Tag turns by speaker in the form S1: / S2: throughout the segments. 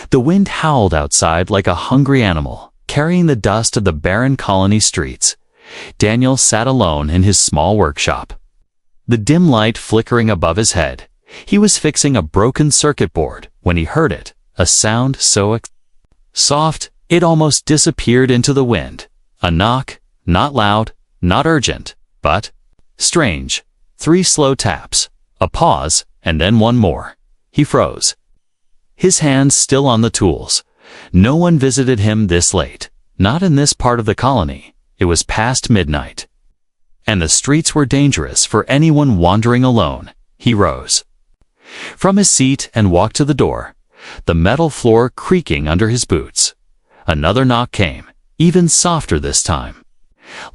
S1: The wind howled outside like a hungry animal, carrying the dust of the barren colony streets. Daniel sat alone in his small workshop. The dim light flickering above his head. He was fixing a broken circuit board when he heard it, a sound so soft it almost disappeared into the wind. A knock, not loud, not urgent, but strange. 3 slow taps, a pause, and then one more. He froze. His hands still on the tools. No one visited him this late, not in this part of the colony. It was past midnight. And the streets were dangerous for anyone wandering alone. He rose from his seat and walked to the door, the metal floor creaking under his boots. Another knock came, even softer this time.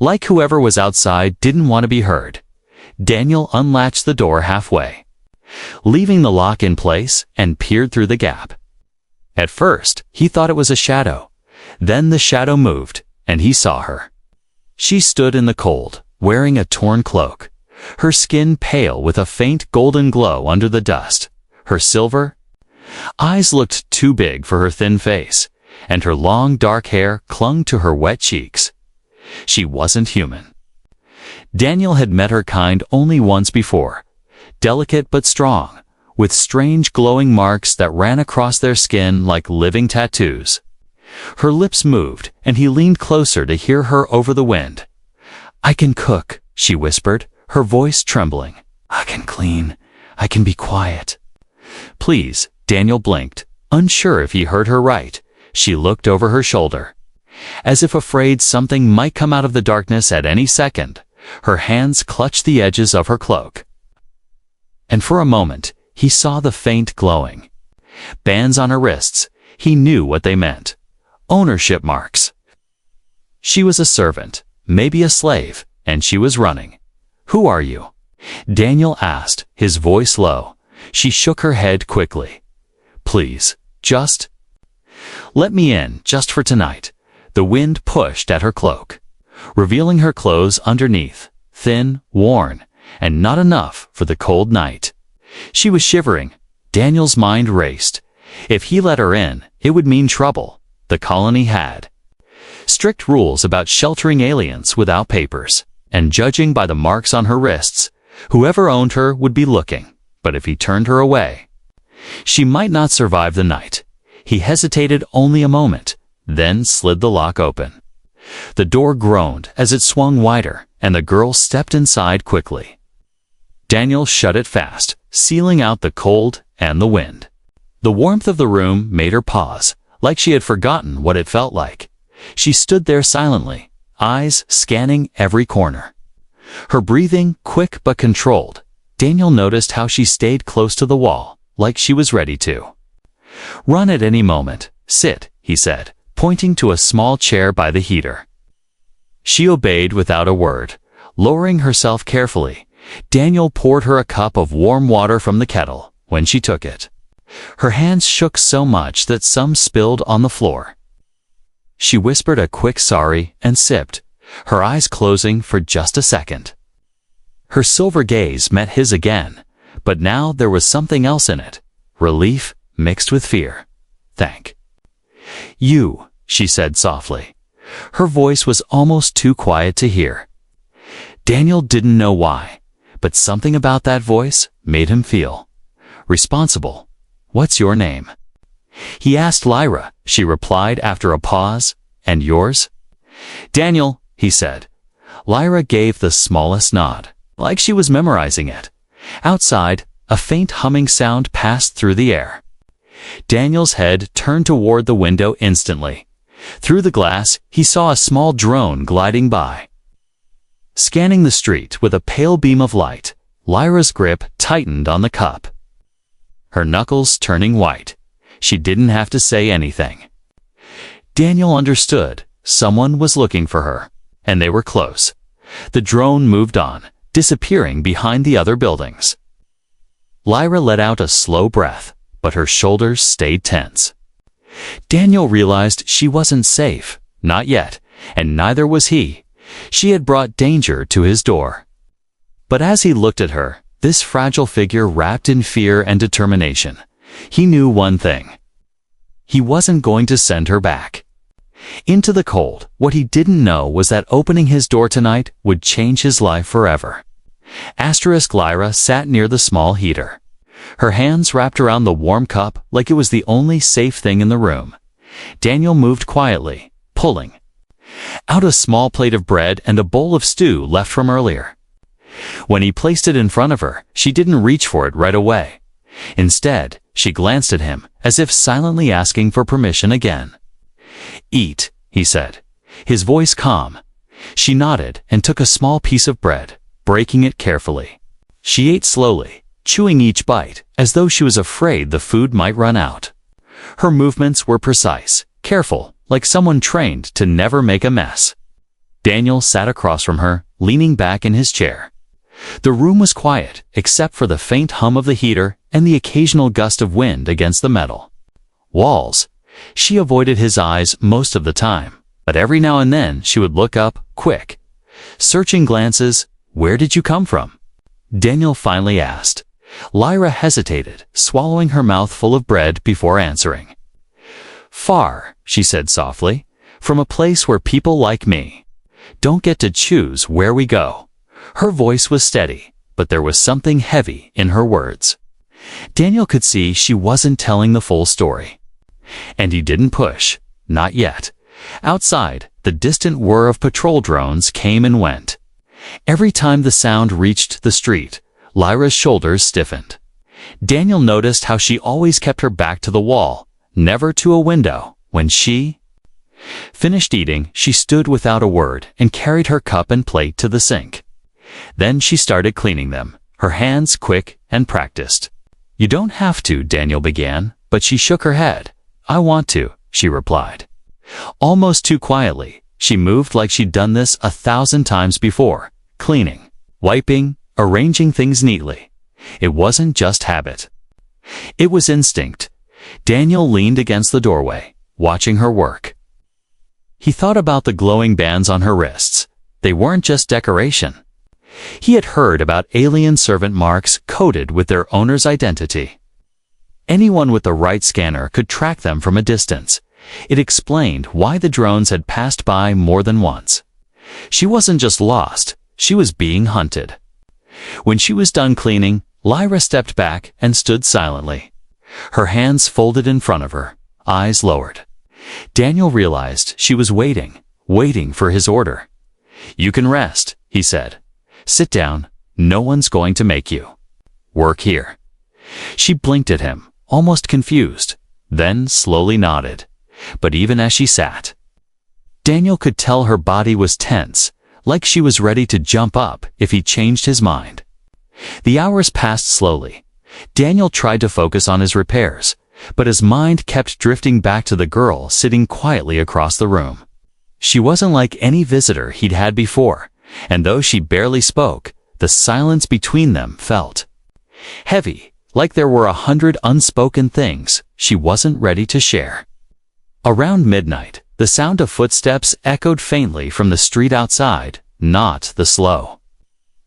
S1: Like whoever was outside didn't want to be heard. Daniel unlatched the door halfway, leaving the lock in place, and peered through the gap. At first, he thought it was a shadow. Then the shadow moved, and he saw her. She stood in the cold, wearing a torn cloak, her skin pale with a faint golden glow under the dust. Her silver eyes looked too big for her thin face, and her long dark hair clung to her wet cheeks. She wasn't human. Daniel had met her kind only once before, delicate but strong, with strange glowing marks that ran across their skin like living tattoos. Her lips moved, and he leaned closer to hear her over the wind. "I can cook," she whispered, her voice trembling. "I can clean. I can be quiet." "Please," Daniel blinked, unsure if he heard her right. She looked over her shoulder, as if afraid something might come out of the darkness at any second. Her hands clutched the edges of her cloak. And for a moment, he saw the faint glowing bands on her wrists. He knew what they meant. Ownership marks. She was a servant, maybe a slave, and she was running. "Who are you?" Daniel asked, his voice low. She shook her head quickly. "Please, just let me in, just for tonight." The wind pushed at her cloak, revealing her clothes underneath, thin, worn, and not enough for the cold night. She was shivering. Daniel's mind raced. If he let her in, it would mean trouble. The colony had strict rules about sheltering aliens without papers, and judging by the marks on her wrists, whoever owned her would be looking. But if he turned her away, she might not survive the night. He hesitated only a moment, then slid the lock open. The door groaned as it swung wider, and the girl stepped inside quickly. Daniel shut it fast, sealing out the cold and the wind. The warmth of the room made her pause, like she had forgotten what it felt like. She stood there silently, eyes scanning every corner. Her breathing quick but controlled. Daniel noticed how she stayed close to the wall, like she was ready to run at any moment. "Sit," he said, pointing to a small chair by the heater. She obeyed without a word, lowering herself carefully. Daniel poured her a cup of warm water from the kettle. When she took it, her hands shook so much that some spilled on the floor. She whispered a quick sorry and sipped, her eyes closing for just a second. Her silver gaze met his again, but now there was something else in it, relief mixed with fear. "Thank you," she said softly. Her voice was almost too quiet to hear. Daniel didn't know why, but something about that voice made him feel responsible. "What's your name?" He asked. "Lyra," she replied after a pause. "And yours?" "Daniel," he said. Lyra gave the smallest nod, like she was memorizing it. Outside, a faint humming sound passed through the air. Daniel's head turned toward the window instantly. Through the glass, he saw a small drone gliding by, scanning the street with a pale beam of light. Lyra's grip tightened on the cup, her knuckles turning white. She didn't have to say anything. Daniel understood. Someone was looking for her, and they were close. The drone moved on, disappearing behind the other buildings. Lyra let out a slow breath, but her shoulders stayed tense. Daniel realized she wasn't safe, not yet, and neither was he. She had brought danger to his door. But as he looked at her, this fragile figure wrapped in fear and determination, he knew one thing. He wasn't going to send her back into the cold. What he didn't know was that opening his door tonight would change his life forever. Lyra sat near the small heater, her hands wrapped around the warm cup like it was the only safe thing in the room. Daniel moved quietly, pulling out a small plate of bread and a bowl of stew left from earlier. When he placed it in front of her, she didn't reach for it right away. Instead, she glanced at him, as if silently asking for permission again. "Eat," he said, his voice calm. She nodded and took a small piece of bread, breaking it carefully. She ate slowly, chewing each bite, as though she was afraid the food might run out. Her movements were precise, careful, like someone trained to never make a mess. Daniel sat across from her, leaning back in his chair. The room was quiet, except for the faint hum of the heater and the occasional gust of wind against the metal walls. She avoided his eyes most of the time, but every now and then she would look up, quick, searching glances. "Where did you come from?" Daniel finally asked. Lyra hesitated, swallowing her mouth full of bread before answering. "Far," she said softly, "from a place where people like me don't get to choose where we go." Her voice was steady, but there was something heavy in her words. Daniel could see she wasn't telling the full story. And he didn't push, not yet. Outside, the distant whir of patrol drones came and went. Every time the sound reached the street, Lyra's shoulders stiffened. Daniel noticed how she always kept her back to the wall, never to a window. When she finished eating, she stood without a word and carried her cup and plate to the sink. Then she started cleaning them, her hands quick and practiced. "You don't have to," Daniel began, but she shook her head. "I want to," she replied. Almost too quietly, she moved like she'd done this 1,000 times before, cleaning, wiping, arranging things neatly. It wasn't just habit. It was instinct. Daniel leaned against the doorway, watching her work. He thought about the glowing bands on her wrists. They weren't just decoration. He had heard about alien servant marks coded with their owner's identity. Anyone with the right scanner could track them from a distance. It explained why the drones had passed by more than once. She wasn't just lost, she was being hunted. When she was done cleaning, Lyra stepped back and stood silently, her hands folded in front of her, eyes lowered. Daniel realized she was waiting for his order. "You can rest," he said. "Sit down. No one's going to make you work here." She blinked at him, almost confused, then slowly nodded. But even as she sat, Daniel could tell her body was tense, like she was ready to jump up if he changed his mind. The hours passed slowly. Daniel tried to focus on his repairs, but his mind kept drifting back to the girl sitting quietly across the room. She wasn't like any visitor he'd had before, and though she barely spoke, the silence between them felt heavy, like there were 100 unspoken things she wasn't ready to share. Around midnight, the sound of footsteps echoed faintly from the street outside, not the slow,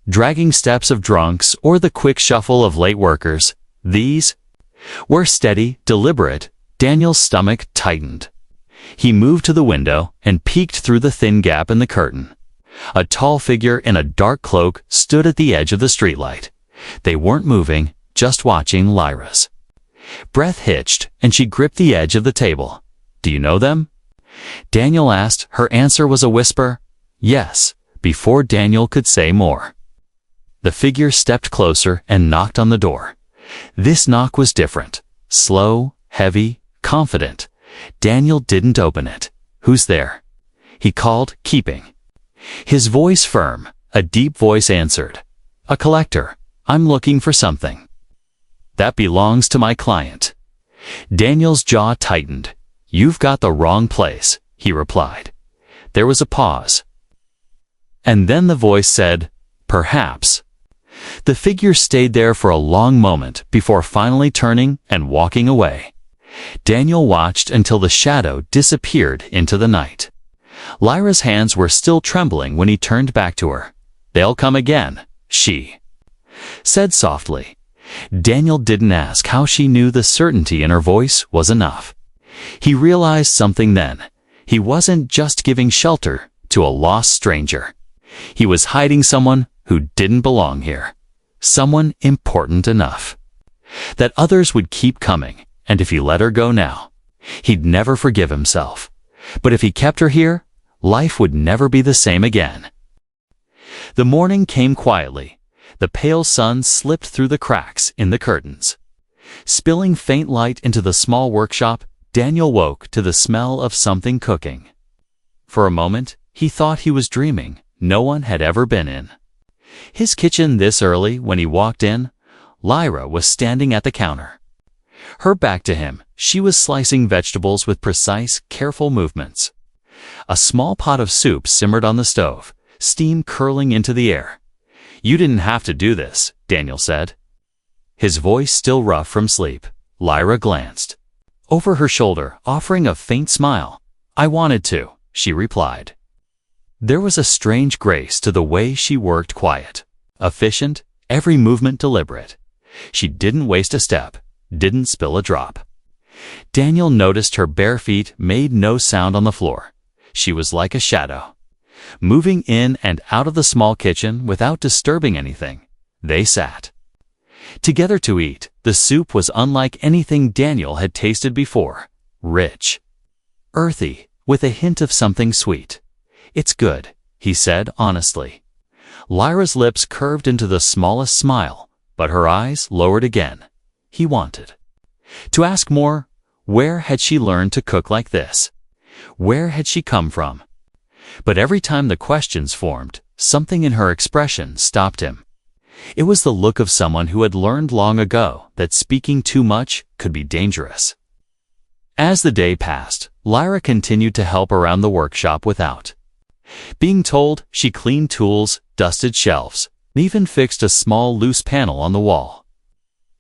S1: dragging steps of drunks or the quick shuffle of late workers. These were steady, deliberate. Daniel's stomach tightened. He moved to the window and peeked through the thin gap in the curtain. A tall figure in a dark cloak stood at the edge of the streetlight. They weren't moving, just watching Lyra's breath hitched, and she gripped the edge of the table. "Do you know them?" Daniel asked. Her answer was a whisper, "Yes," before Daniel could say more. The figure stepped closer and knocked on the door. This knock was different. Slow, heavy, confident. Daniel didn't open it. "Who's there?" he called, keeping his voice firm. A deep voice answered. "A collector. I'm looking for something that belongs to my client." Daniel's jaw tightened. "You've got the wrong place," he replied. There was a pause. And then the voice said, "Perhaps." The figure stayed there for a long moment before finally turning and walking away. Daniel watched until the shadow disappeared into the night. Lyra's hands were still trembling when he turned back to her. "They'll come again," she said softly. Daniel didn't ask how she knew. The certainty in her voice was enough. He realized something then. He wasn't just giving shelter to a lost stranger. He was hiding someone who didn't belong here. Someone important enough that others would keep coming, and if he let her go now, he'd never forgive himself. But if he kept her here, life would never be the same again. The morning came quietly. The pale sun slipped through the cracks in the curtains. Spilling faint light into the small workshop, Daniel woke to the smell of something cooking. For a moment, he thought he was dreaming no one had ever been in. His kitchen this early when he walked in, Lyra was standing at the counter. Her back to him, she was slicing vegetables with precise, careful movements. A small pot of soup simmered on the stove, steam curling into the air. "You didn't have to do this," Daniel said. His voice still rough from sleep. Lyra glanced over her shoulder, offering a faint smile. "I wanted to," she replied. There was a strange grace to the way she worked, quiet, efficient, every movement deliberate. She didn't waste a step, didn't spill a drop. Daniel noticed her bare feet made no sound on the floor. She was like a shadow, moving in and out of the small kitchen without disturbing anything. They sat together to eat. The soup was unlike anything Daniel had tasted before. Rich, earthy, with a hint of something sweet. "It's good," he said honestly. Lyra's lips curved into the smallest smile, but her eyes lowered again. He wanted to ask more. Where had she learned to cook like this? Where had she come from? But every time the questions formed, something in her expression stopped him. It was the look of someone who had learned long ago that speaking too much could be dangerous. As the day passed, Lyra continued to help around the workshop without being told. She cleaned tools, dusted shelves, and even fixed a small loose panel on the wall.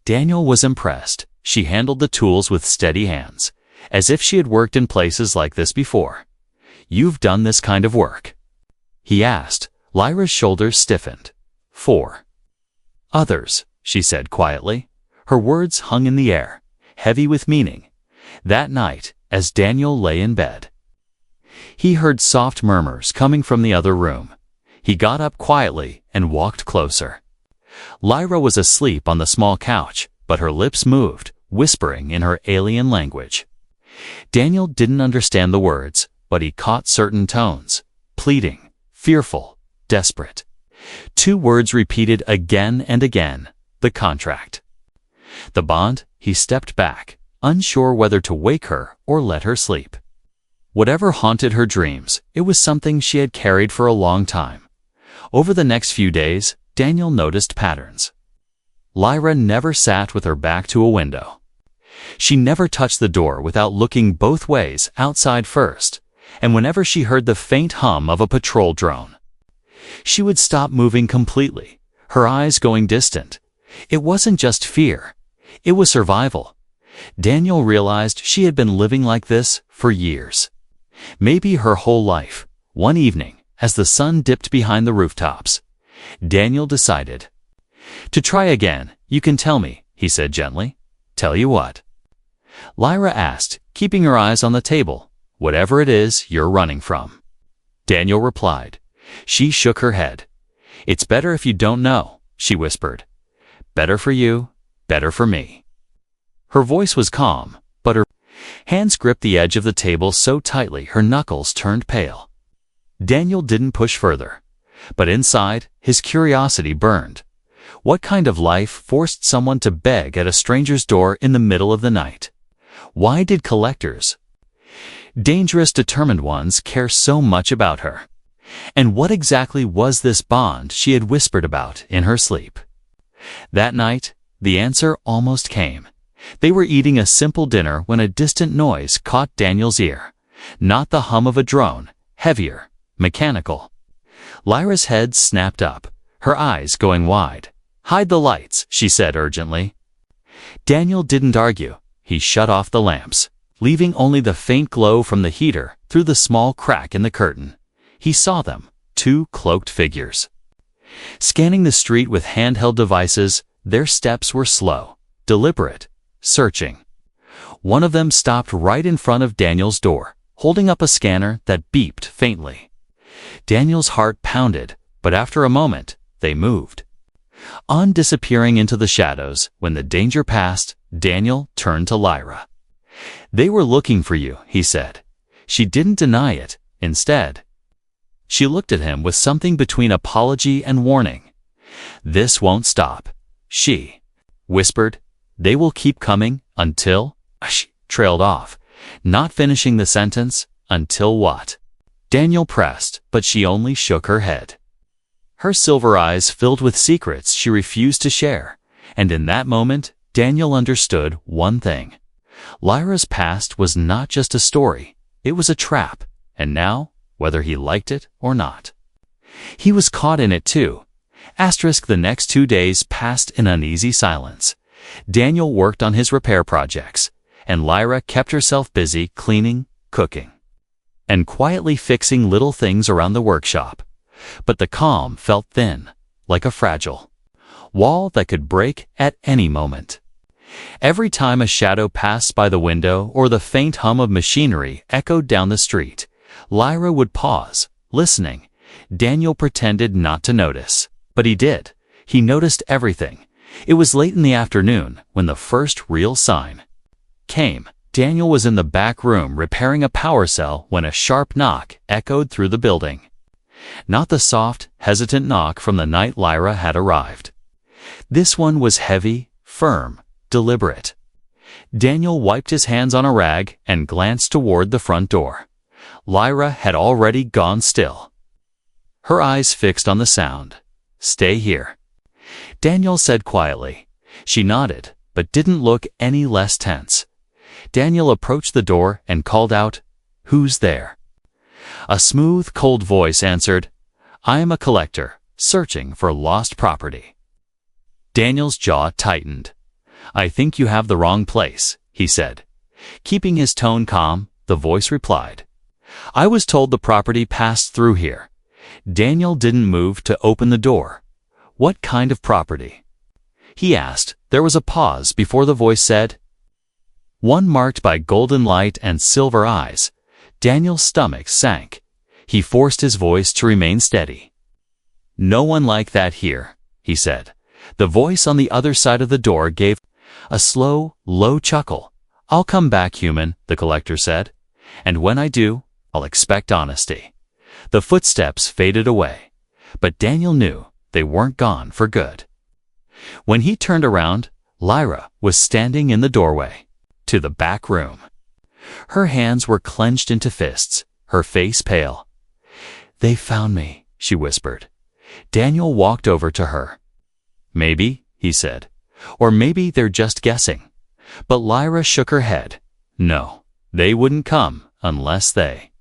S1: Daniel was impressed. She handled the tools with steady hands, as if she had worked in places like this before. "You've done this kind of work?" he asked. Lyra's shoulders stiffened. "For others," she said quietly. Her words hung in the air, heavy with meaning. That night, as Daniel lay in bed, he heard soft murmurs coming from the other room. He got up quietly and walked closer. Lyra was asleep on the small couch, but her lips moved, whispering in her alien language. Daniel didn't understand the words, but he caught certain tones: pleading, fearful, desperate. 2 words repeated again and again: the contract, the bond. He stepped back, unsure whether to wake her or let her sleep. Whatever haunted her dreams, it was something she had carried for a long time. Over the next few days, Daniel noticed patterns. Lyra never sat with her back to a window. She never touched the door without looking both ways outside first, and whenever she heard the faint hum of a patrol drone, she would stop moving completely, her eyes going distant. It wasn't just fear, it was survival. Daniel realized she had been living like this for years. Maybe her whole life. One evening, as the sun dipped behind the rooftops, Daniel decided to try again. "You can tell me," he said gently. "Tell you what?" Lyra asked, keeping her eyes on the table. "Whatever it is you're running from," Daniel replied. She shook her head. "It's better if you don't know," she whispered. "Better for you, better for me." Her voice was calm, but her hands gripped the edge of the table so tightly her knuckles turned pale. Daniel didn't push further, but inside, his curiosity burned. What kind of life forced someone to beg at a stranger's door in the middle of the night? Why did collectors, dangerous, determined ones, care so much about her? And what exactly was this bond she had whispered about in her sleep? That night, the answer almost came. They were eating a simple dinner when a distant noise caught Daniel's ear. Not the hum of a drone, heavier, mechanical. Lyra's head snapped up, her eyes going wide. "Hide the lights," she said urgently. Daniel didn't argue. He shut off the lamps, leaving only the faint glow from the heater through the small crack in the curtain. He saw them, 2 cloaked figures, scanning the street with handheld devices. Their steps were slow, deliberate, searching. One of them stopped right in front of Daniel's door, holding up a scanner that beeped faintly. Daniel's heart pounded, but after a moment, they moved. On disappearing into the shadows, when the danger passed, Daniel turned to Lyra. "They were looking for you," he said. She didn't deny it. Instead, she looked at him with something between apology and warning. "This won't stop," she whispered. "They will keep coming until—" She trailed off, not finishing the sentence. "Until what?" Daniel pressed, but she only shook her head. Her silver eyes filled with secrets she refused to share, and in that moment, Daniel understood one thing. Lyra's past was not just a story, it was a trap, and now, whether he liked it or not, he was caught in it too. The next 2 days passed in uneasy silence. Daniel worked on his repair projects, and Lyra kept herself busy cleaning, cooking, and quietly fixing little things around the workshop. But the calm felt thin, like a fragile wall that could break at any moment. Every time a shadow passed by the window or the faint hum of machinery echoed down the street, Lyra would pause, listening. Daniel pretended not to notice, but he did. He noticed everything. It was late in the afternoon when the first real sign came. Daniel was in the back room repairing a power cell when a sharp knock echoed through the building. Not the soft, hesitant knock from the night Lyra had arrived. This one was heavy, firm, deliberate. Daniel wiped his hands on a rag and glanced toward the front door. Lyra had already gone still, her eyes fixed on the sound. "Stay here," Daniel said quietly. She nodded, but didn't look any less tense. Daniel approached the door and called out, "Who's there?" A smooth, cold voice answered, "I am a collector, searching for lost property." Daniel's jaw tightened. "I think you have the wrong place," he said. Keeping his tone calm, the voice replied, "I was told the property passed through here." Daniel didn't move to open the door. "What kind of property?" he asked. There was a pause before the voice said, "One marked by golden light and silver eyes." Daniel's stomach sank. He forced his voice to remain steady. "No one like that here," he said. The voice on the other side of the door gave a slow, low chuckle. "I'll come back, human," the collector said. "And when I do, I'll expect honesty." The footsteps faded away, but Daniel knew they weren't gone for good. When he turned around, Lyra was standing in the doorway to the back room. Her hands were clenched into fists, her face pale. "They found me," she whispered. Daniel walked over to her. "Maybe," he said, "or maybe they're just guessing." But Lyra shook her head. "No, they wouldn't come unless they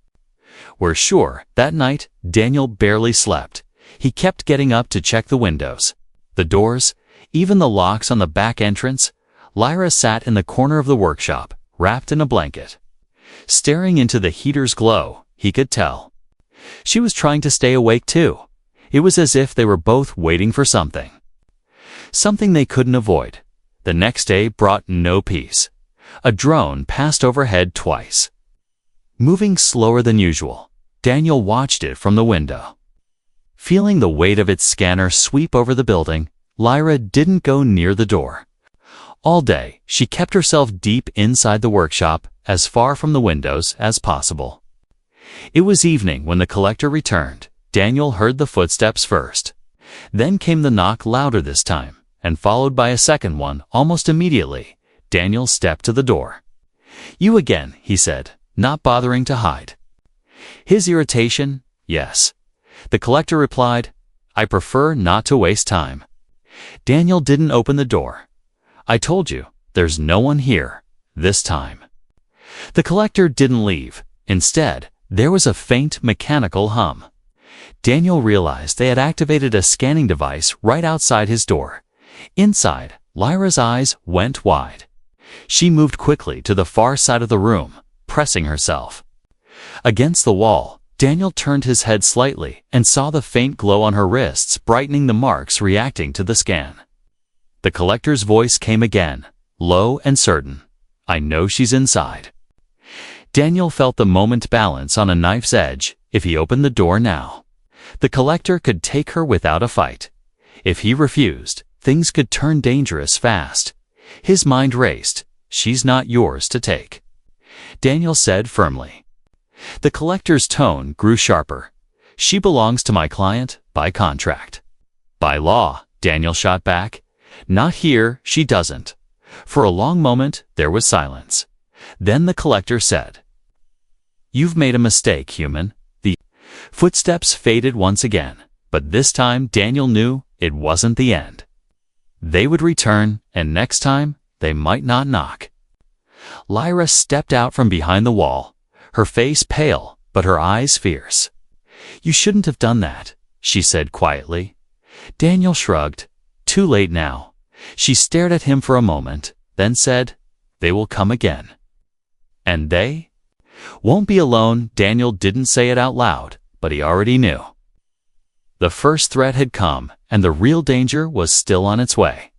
S1: were sure." That night, Daniel barely slept. He kept getting up to check the windows, the doors, even the locks on the back entrance. Lyra sat in the corner of the workshop, wrapped in a blanket. Staring into the heater's glow, he could tell she was trying to stay awake too. It was as if they were both waiting for something they couldn't avoid. The next day brought no peace. A drone passed overhead twice, moving slower than usual. Daniel watched it from the window. Feeling the weight of its scanner sweep over the building, Lyra didn't go near the door. All day, she kept herself deep inside the workshop, as far from the windows as possible. It was evening when the collector returned. Daniel heard the footsteps first. Then came the knock, louder this time, and followed by a second one almost immediately. Daniel stepped to the door. "You again," he said, not bothering to hide his irritation. "Yes," the collector replied. "I prefer not to waste time." Daniel didn't open the door. "I told you, there's no one here this time." The collector didn't leave. Instead, there was a faint mechanical hum. Daniel realized they had activated a scanning device right outside his door. Inside, Lyra's eyes went wide. She moved quickly to the far side of the room, pressing herself against the wall. Daniel turned his head slightly and saw the faint glow on her wrists, brightening the marks reacting to the scan. The collector's voice came again, low and certain. I know she's inside. Daniel felt the moment balance on a knife's edge. If he opened the door now, the collector could take her without a fight. If he refused, things could turn dangerous fast. His mind raced. She's not yours to take, Daniel said firmly. The collector's tone grew sharper. She belongs to my client by contract. By law, Daniel shot back. Not here, she doesn't. For a long moment, there was silence. Then the collector said, "You've made a mistake, human." The footsteps faded once again, but this time Daniel knew it wasn't the end. They would return, and next time, they might not knock. Lyra stepped out from behind the wall, her face pale, but her eyes fierce. "You shouldn't have done that," she said quietly. Daniel shrugged. Too late now. She stared at him for a moment, then said, "They will come again." And they won't be alone. Daniel didn't say it out loud, but he already knew. The first threat had come, and the real danger was still on its way.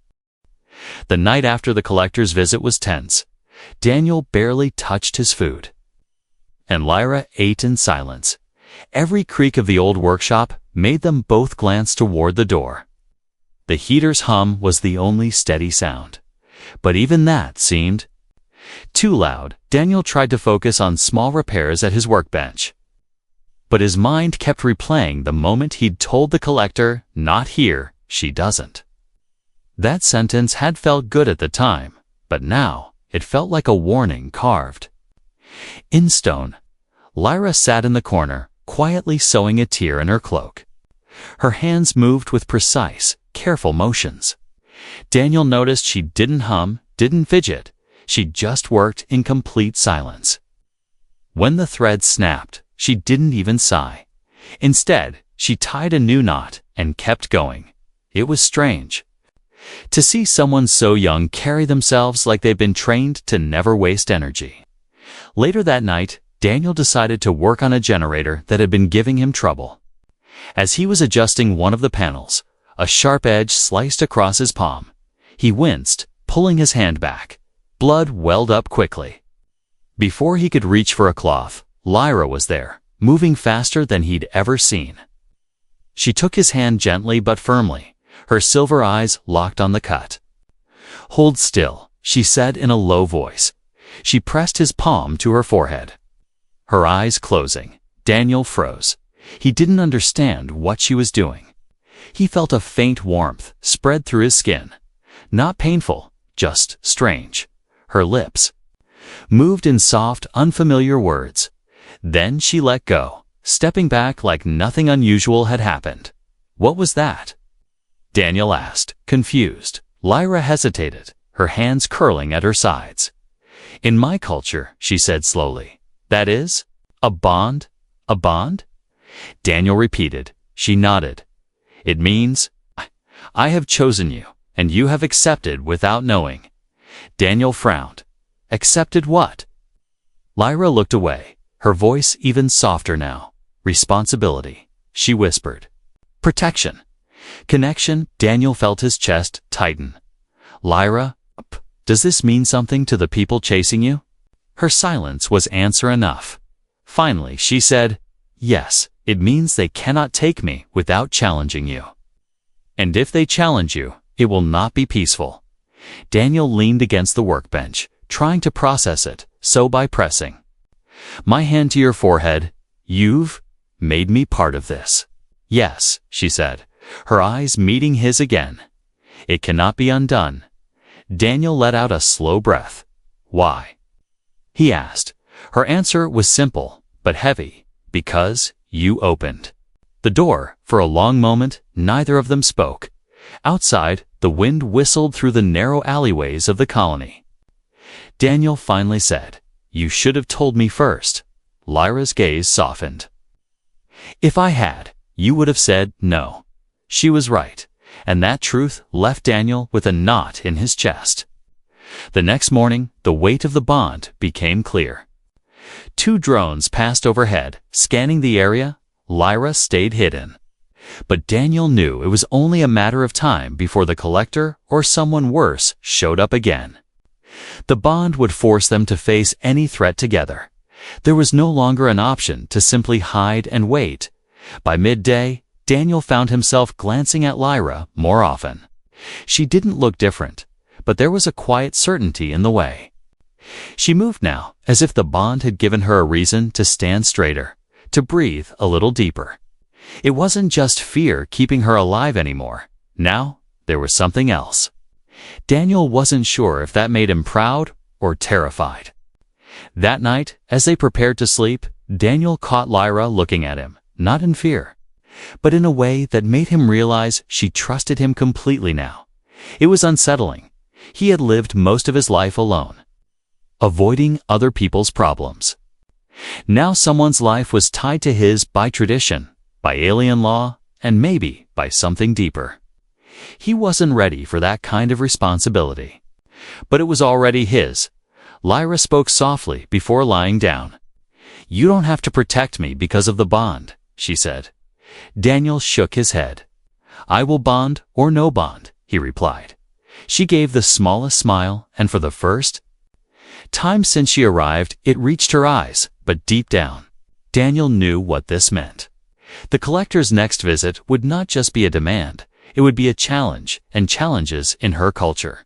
S1: The night after the collector's visit was tense. Daniel barely touched his food, and Lyra ate in silence. Every creak of the old workshop made them both glance toward the door. The heater's hum was the only steady sound, but even that seemed too loud. Daniel tried to focus on small repairs at his workbench, but his mind kept replaying the moment he'd told the collector, "Not here, she doesn't." That sentence had felt good at the time, but now it felt like a warning carved in stone. Lyra sat in the corner, quietly sewing a tear in her cloak. Her hands moved with precise, careful motions. Daniel noticed she didn't hum, didn't fidget. She just worked in complete silence. When the thread snapped, she didn't even sigh. Instead, she tied a new knot and kept going. It was strange to see someone so young carry themselves like they'd been trained to never waste energy. Later that night, Daniel decided to work on a generator that had been giving him trouble. As he was adjusting one of the panels, a sharp edge sliced across his palm. He winced, pulling his hand back. Blood welled up quickly. Before he could reach for a cloth, Lyra was there, moving faster than he'd ever seen. She took his hand gently but firmly, her silver eyes locked on the cut. "Hold still," she said in a low voice. She pressed his palm to her forehead. Her eyes closing, Daniel froze. He didn't understand what she was doing. He felt a faint warmth spread through his skin. Not painful, just strange. Her lips moved in soft, unfamiliar words. Then she let go, stepping back like nothing unusual had happened. "What was that?" Daniel asked, confused. Lyra hesitated, her hands curling at her sides. "In my culture," she said slowly. "That is? A bond? A bond?" Daniel repeated. She nodded. "It means, I have chosen you, and you have accepted without knowing." Daniel frowned. "Accepted what?" Lyra looked away, her voice even softer now. "Responsibility," she whispered. "Protection. Connection." Daniel felt his chest tighten. "Lyra, does this mean something to the people chasing you?" Her silence was answer enough. Finally, she said, "Yes, it means they cannot take me without challenging you. And if they challenge you, it will not be peaceful." Daniel leaned against the workbench, trying to process it, so by pressing my hand to your forehead, "You've made me part of this." "Yes," she said, her eyes meeting his again. "It cannot be undone." Daniel let out a slow breath. "Why?" he asked. Her answer was simple, but heavy. "Because you opened the door." For a long moment, neither of them spoke. Outside, the wind whistled through the narrow alleyways of the colony. Daniel finally said, "You should have told me first." Lyra's gaze softened. "If I had, you would have said no." She was right, and that truth left Daniel with a knot in his chest. The next morning, the weight of the bond became clear. 2 drones passed overhead, scanning the area. Lyra stayed hidden. But Daniel knew it was only a matter of time before the collector or someone worse showed up again. The bond would force them to face any threat together. There was no longer an option to simply hide and wait. By midday, Daniel found himself glancing at Lyra more often. She didn't look different, but there was a quiet certainty in the way. She moved now, as if the bond had given her a reason to stand straighter, to breathe a little deeper. It wasn't just fear keeping her alive anymore. Now, there was something else. Daniel wasn't sure if that made him proud or terrified. That night, as they prepared to sleep, Daniel caught Lyra looking at him, not in fear, but in a way that made him realize she trusted him completely now. It was unsettling. He had lived most of his life alone, avoiding other people's problems. Now someone's life was tied to his by tradition, by alien law, and maybe by something deeper. He wasn't ready for that kind of responsibility. But it was already his. Lyra spoke softly before lying down. "You don't have to protect me because of the bond," she said. Daniel shook his head. "I will bond or no bond," he replied. She gave the smallest smile, and for the first time since she arrived, it reached her eyes, but deep down, Daniel knew what this meant. The collector's next visit would not just be a demand, it would be a challenge, and challenges in her culture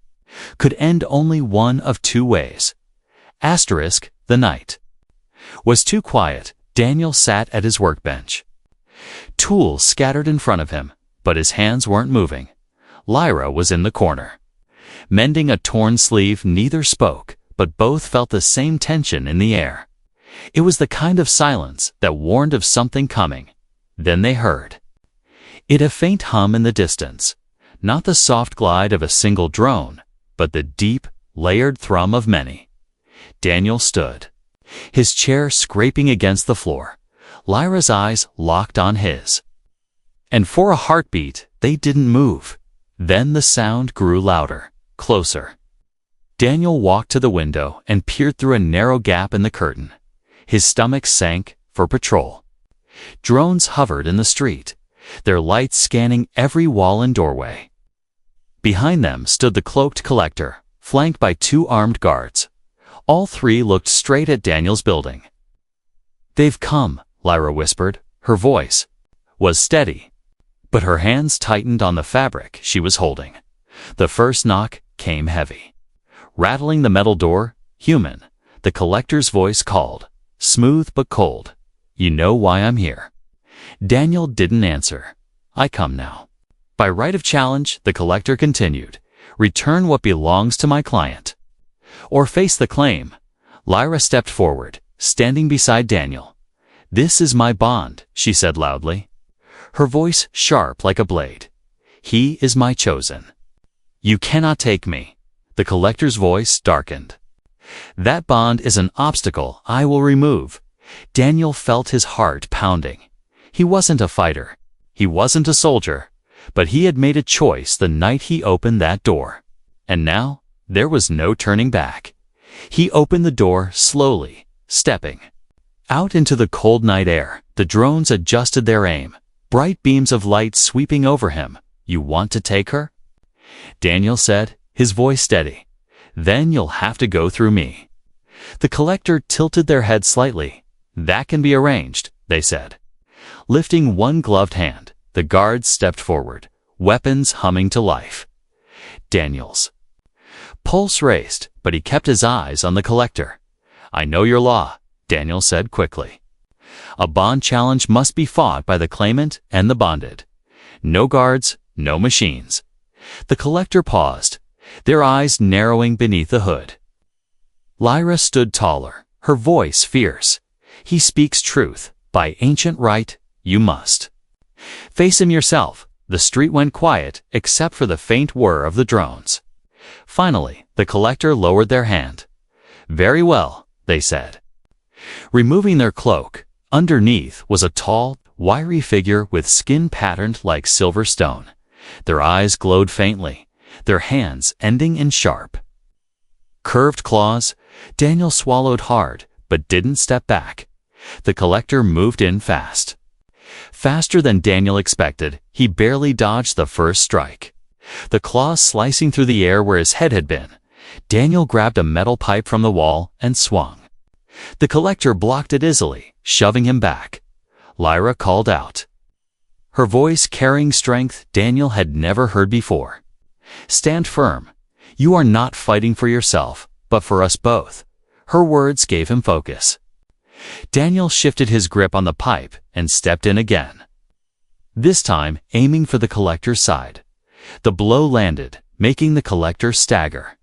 S1: could end only one of two ways. The night was too quiet. Daniel sat at his workbench. Tools scattered in front of him, but his hands weren't moving. Lyra was in the corner, mending a torn sleeve. Neither spoke, but both felt the same tension in the air. It was the kind of silence that warned of something coming. Then they heard a faint hum in the distance, not the soft glide of a single drone, but the deep, layered thrum of many. Daniel stood, his chair scraping against the floor. Lyra's eyes locked on his, and for a heartbeat, they didn't move. Then the sound grew louder, closer. Daniel walked to the window and peered through a narrow gap in the curtain. His stomach sank for patrol. Drones hovered in the street, their lights scanning every wall and doorway. Behind them stood the cloaked collector, flanked by 2 armed guards. All 3 looked straight at Daniel's building. "They've come," Lyra whispered. Her voice was steady, but her hands tightened on the fabric she was holding. The first knock came heavy, rattling the metal door. "Human," the collector's voice called, smooth but cold. "You know why I'm here." Daniel didn't answer. "I come now." "By right of challenge," the collector continued, "return what belongs to my client, or face the claim." Lyra stepped forward, standing beside Daniel. "This is my bond," she said loudly, her voice sharp like a blade. "He is my chosen. You cannot take me." The collector's voice darkened. "That bond is an obstacle I will remove." Daniel felt his heart pounding. He wasn't a fighter. He wasn't a soldier. But he had made a choice the night he opened that door. And now, there was no turning back. He opened the door slowly, stepping out into the cold night air. The drones adjusted their aim, bright beams of light sweeping over him. "You want to take her?" Daniel said, his voice steady. "Then you'll have to go through me." The collector tilted their head slightly. "That can be arranged," they said. Lifting one gloved hand, the guards stepped forward, weapons humming to life. Daniel's pulse raced, but he kept his eyes on the collector. "I know your law," Daniel said quickly. "A bond challenge must be fought by the claimant and the bonded. No guards, no machines." The collector paused, their eyes narrowing beneath the hood. Lyra stood taller, her voice fierce. "He speaks truth. By ancient right, you must face him yourself." The street went quiet, except for the faint whir of the drones. Finally, the collector lowered their hand. "Very well," they said. Removing their cloak, underneath was a tall, wiry figure with skin patterned like silver stone. Their eyes glowed faintly, their hands ending in sharp, curved claws. Daniel swallowed hard, but didn't step back. The collector moved in fast. Faster than Daniel expected, he barely dodged the first strike, the claws slicing through the air where his head had been. Daniel grabbed a metal pipe from the wall and swung. The collector blocked it easily, shoving him back. Lyra called out, her voice carrying strength Daniel had never heard before. "Stand firm. You are not fighting for yourself, but for us both." Her words gave him focus. Daniel shifted his grip on the pipe and stepped in again. This time, aiming for the collector's side. The blow landed, making the collector stagger.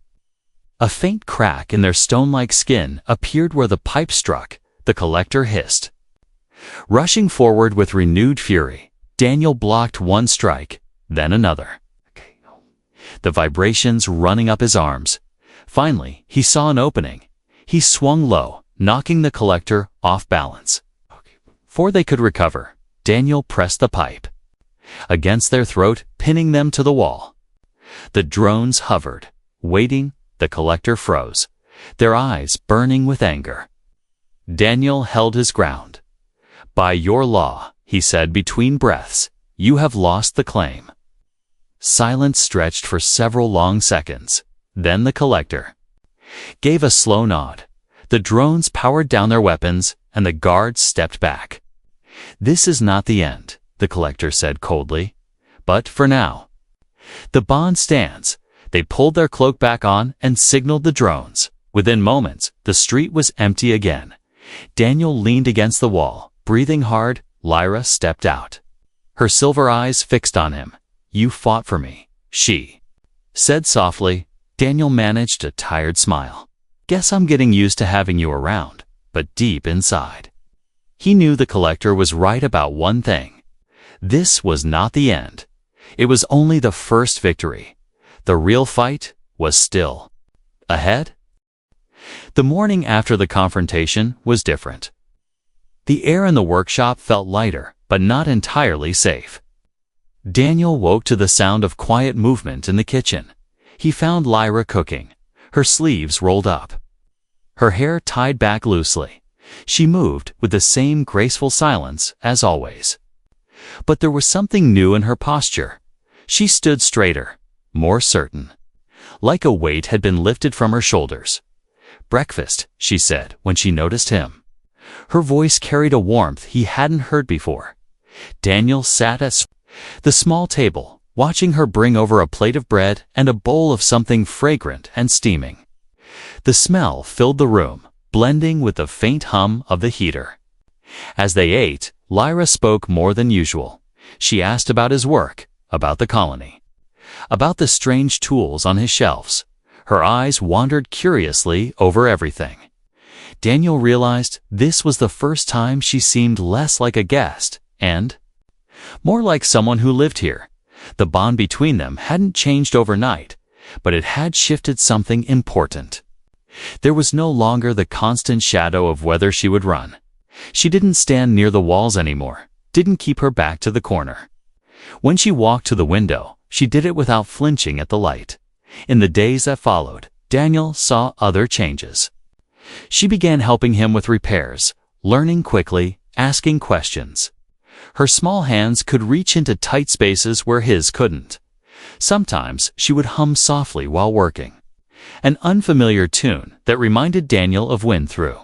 S1: A faint crack in their stone-like skin appeared where the pipe struck. The collector hissed. Rushing forward with renewed fury, Daniel blocked one strike, then another. The vibrations running up his arms. Finally, he saw an opening. He swung low, knocking the collector off balance. Before they could recover, Daniel pressed the pipe against their throat, pinning them to the wall. The drones hovered, waiting. The collector froze, their eyes burning with anger. Daniel held his ground. "By your law," he said between breaths, "you have lost the claim." Silence stretched for several long seconds. Then the collector gave a slow nod. The drones powered down their weapons, and the guards stepped back. "This is not the end," the collector said coldly. "But for now, the bond stands." They pulled their cloak back on and signaled the drones. Within moments, the street was empty again. Daniel leaned against the wall, breathing hard. Lyra stepped out, her silver eyes fixed on him. "You fought for me," she said softly. Daniel managed a tired smile. "Guess I'm getting used to having you around." But deep inside, he knew the collector was right about one thing. This was not the end. It was only the first victory. The real fight was still ahead. The morning after the confrontation was different. The air in the workshop felt lighter, but not entirely safe. Daniel woke to the sound of quiet movement in the kitchen. He found Lyra cooking, her sleeves rolled up, her hair tied back loosely. She moved with the same graceful silence as always. But there was something new in her posture. She stood straighter, more certain, like a weight had been lifted from her shoulders. "Breakfast," she said when she noticed him. Her voice carried a warmth he hadn't heard before. Daniel sat at the small table, watching her bring over a plate of bread and a bowl of something fragrant and steaming. The smell filled the room, blending with the faint hum of the heater. As they ate, Lyra spoke more than usual. She asked about his work, about the colony, about the strange tools on his shelves. Her eyes wandered curiously over everything. Daniel realized this was the first time she seemed less like a guest and more like someone who lived here. The bond between them hadn't changed overnight, but it had shifted something important. There was no longer the constant shadow of whether she would run. She didn't stand near the walls anymore, didn't keep her back to the corner. When she walked to the window, she did it without flinching at the light. In the days that followed, Daniel saw other changes. She began helping him with repairs, learning quickly, asking questions. Her small hands could reach into tight spaces where his couldn't. Sometimes she would hum softly while working, an unfamiliar tune that reminded Daniel of wind through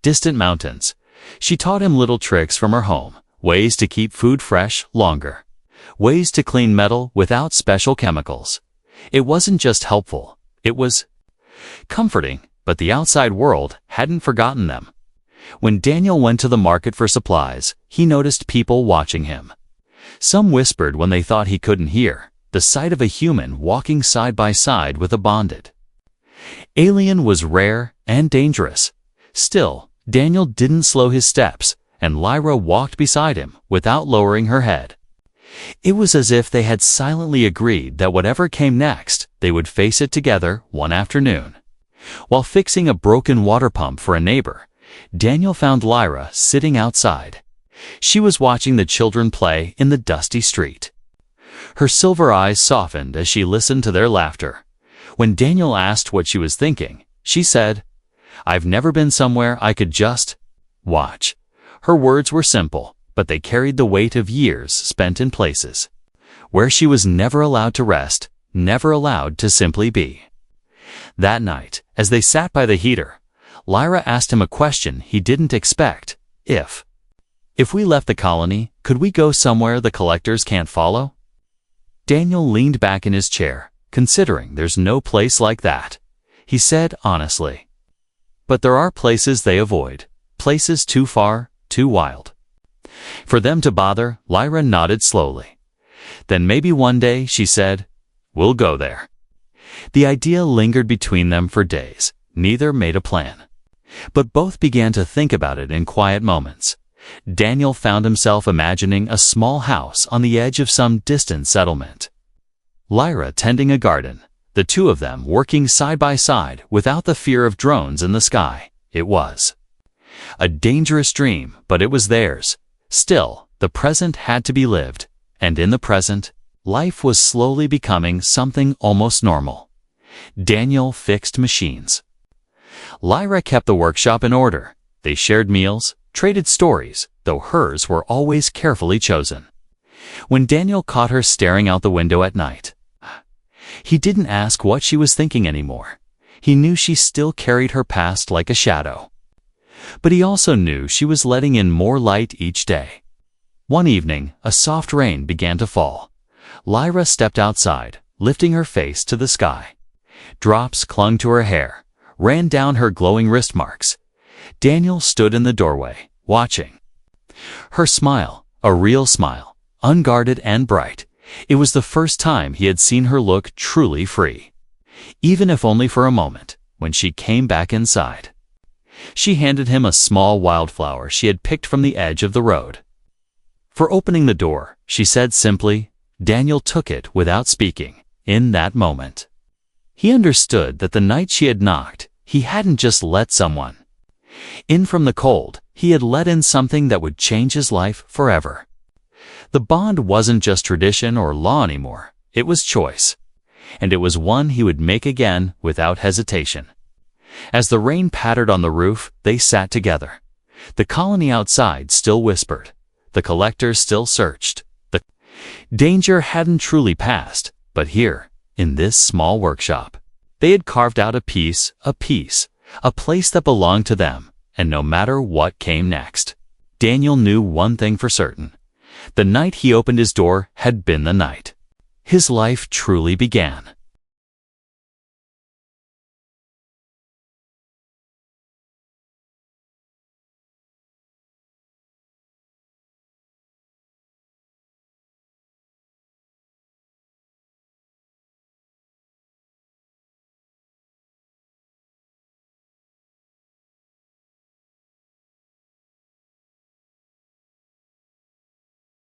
S1: distant mountains. She taught him little tricks from her home, ways to keep food fresh longer, ways to clean metal without special chemicals. It wasn't just helpful, it was comforting, but the outside world hadn't forgotten them. When Daniel went to the market for supplies, he noticed people watching him. Some whispered when they thought he couldn't hear. The sight of a human walking side by side with a bonded alien was rare and dangerous. Still, Daniel didn't slow his steps, and Lyra walked beside him without lowering her head. It was as if they had silently agreed that whatever came next, they would face it together one afternoon. While fixing a broken water pump for a neighbor, Daniel found Lyra sitting outside. She was watching the children play in the dusty street. Her silver eyes softened as she listened to their laughter. When Daniel asked what she was thinking, she said, "I've never been somewhere I could just watch." Her words were simple, but they carried the weight of years spent in places where she was never allowed to rest, never allowed to simply be. That night, as they sat by the heater, Lyra asked him a question he didn't expect. If we left the colony, could we go somewhere the collectors can't follow? Daniel leaned back in his chair, considering there's no place like that. He said honestly. But there are places they avoid, places too far, too wild. For them to bother, Lyra nodded slowly. Then maybe one day, she said, we'll go there. The idea lingered between them for days. Neither made a plan. But both began to think about it in quiet moments. Daniel found himself imagining a small house on the edge of some distant settlement. Lyra tending a garden, the two of them working side by side without the fear of drones in the sky. It was a dangerous dream, but it was theirs. Still, the present had to be lived, and in the present, life was slowly becoming something almost normal. Daniel fixed machines. Lyra kept the workshop in order. They shared meals, traded stories, though hers were always carefully chosen. When Daniel caught her staring out the window at night, he didn't ask what she was thinking anymore. He knew she still carried her past like a shadow. But he also knew she was letting in more light each day. One evening, a soft rain began to fall. Lyra stepped outside, lifting her face to the sky. Drops clung to her hair, ran down her glowing wrist marks. Daniel stood in the doorway, watching. Her smile, a real smile, unguarded and bright. It was the first time he had seen her look truly free. Even if only for a moment, when she came back inside. She handed him a small wildflower she had picked from the edge of the road. For opening the door, she said simply. Daniel took it without speaking. In that moment, he understood that the night she had knocked, he hadn't just let someone in from the cold, he had let in something that would change his life forever. The bond wasn't just tradition or law anymore, it was choice. And it was one he would make again without hesitation. As the rain pattered on the roof, they sat together. The colony outside still whispered. The collectors still searched. The danger hadn't truly passed, but here, in this small workshop, they had carved out a place that belonged to them, and no matter what came next, Daniel knew one thing for certain. The night he opened his door had been the night his life truly began.